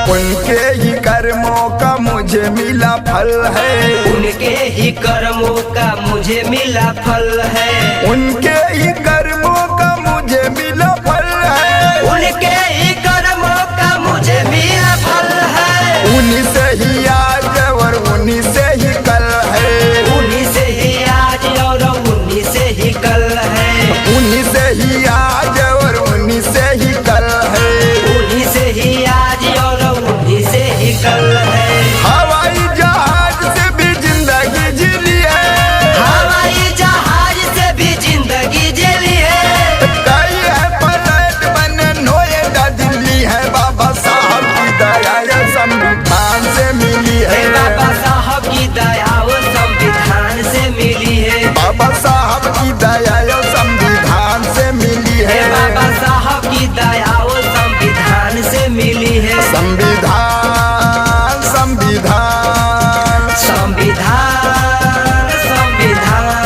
उनके ही कर्मों का मुझे मिला फल है, उनके ही कर्मों का मुझे मिला फल है, उनके ही कर्मों का मुझे मिला फल है, उनके ही कर्मों का मुझे मिला फल है। उन्हीं से ही आज और उन्हीं से ही कल है, उन्हीं से ही आज और उन्हीं से ही कल है, उन्हीं से ही आज और उन्हीं से ही कल है, उन्हीं से ही आज और उन्हीं से ही कल है। हवाई जहाज से भी जिंदगी जिली है, हवाई जहाज से भी जिंदगी जिली है, कई है फ्लाइट बने नोएडा दिल्ली है, बाबा साहब की दया ये संविधान से मिली है, बाबा साहब की दया वो संविधान से मिली है, बाबा साहब की दया ये संविधान से मिली है, बाबा साहब की दया वो संविधान से मिली है। संविधान संविधान संविधान संविधान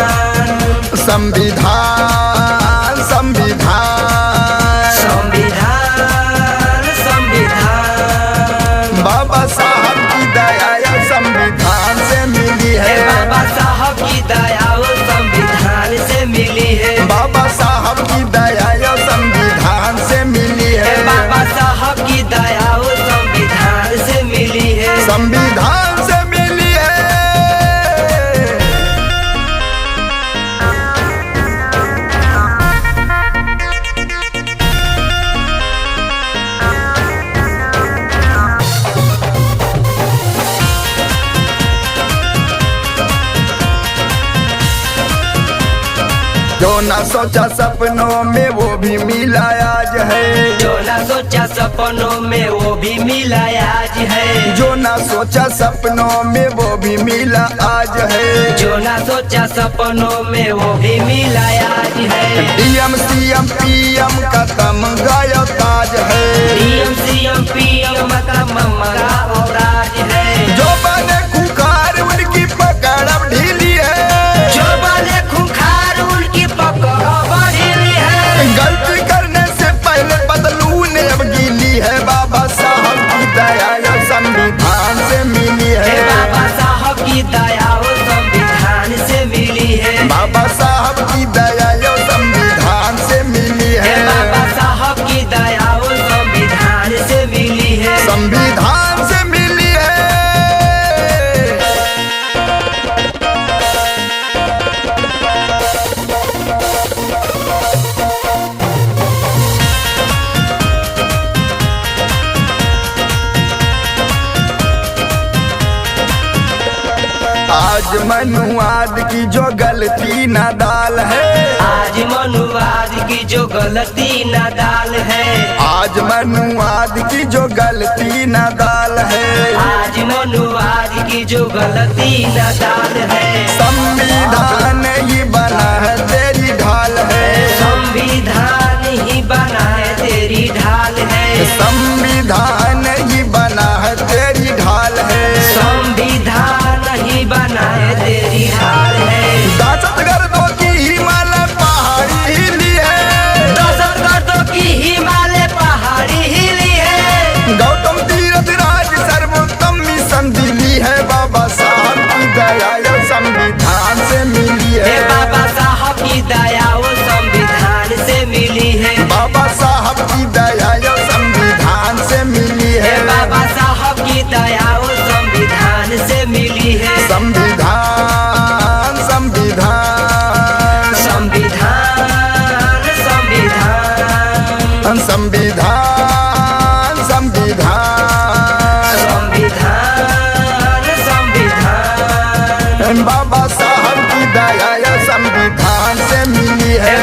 संविधान संविधान संविधान संविधान बाबा साहब की दया ये संविधान से मिली है, बाबा साहब की दया वो संविधान से मिली है, बाबा साहब की दया ये संविधान से मिली है, बाबा साहब की दया वो संविधान से मिली है। संविधान से मिली है। जो ना सोचा सपनों में वो भी मिला आज है, जो ना सोचा सपनों में वो भी मिला आज है, जो ना सोचा सपनों में वो भी मिला आज है, जो ना सोचा सपनों में वो भी मिला आज है। डीएम सीएम पीएम का तमगाया ताज है, डीएम सीएम पीएम का ममरा और राज है, जो बने खुखार उनकी पकड़ अब ढीली है, जो बने खुंखार उनकी पकड़ बढ़ी है, गलती करने से पहले बदलू ने अब गीली है, बाबा साहब की दया ये संविधान से मिली है, बाबा साहब की दया वो संविधान से मिली है, बाबा साहब की दया ये संविधान से मिली है, बाबा साहब की दया वो संविधान से मिली है। संविधान से मिली है। आज मनुवाद की जो गलती नादाल है, आज मनुवाद की जो गलती नादाल है, आज मनुवाद की जो गलती नादाल है, आज मनुवाद की जो गलती नादाल है, संविधान ही बना है तेरी ढाल है, संविधान ही बना है तेरी ढाल है, संविधान ही बना है तेरी ढाल है, संविधान ही बना है तेरी ढाल है। दहशतगर्दों की हिमालय पहाड़ी हिली है, दहशतगर्दों की हिमालय पहाड़ी हिली है, गौतम तीरथ राज सर्वोत्तम मिशन दिल्ली है, बाबा साहब की दया ये संविधान से मिली है, बाबा साहब की दया वो संविधान से मिली है, बाबा साहब की दया ये संविधान से मिली है, बाबा साहब की दया वो संविधान से मिली है। संविधान संविधान संविधान संविधान संविधान संविधान संविधान संविधान बाबा साहब की दया ये संविधान से मिली है,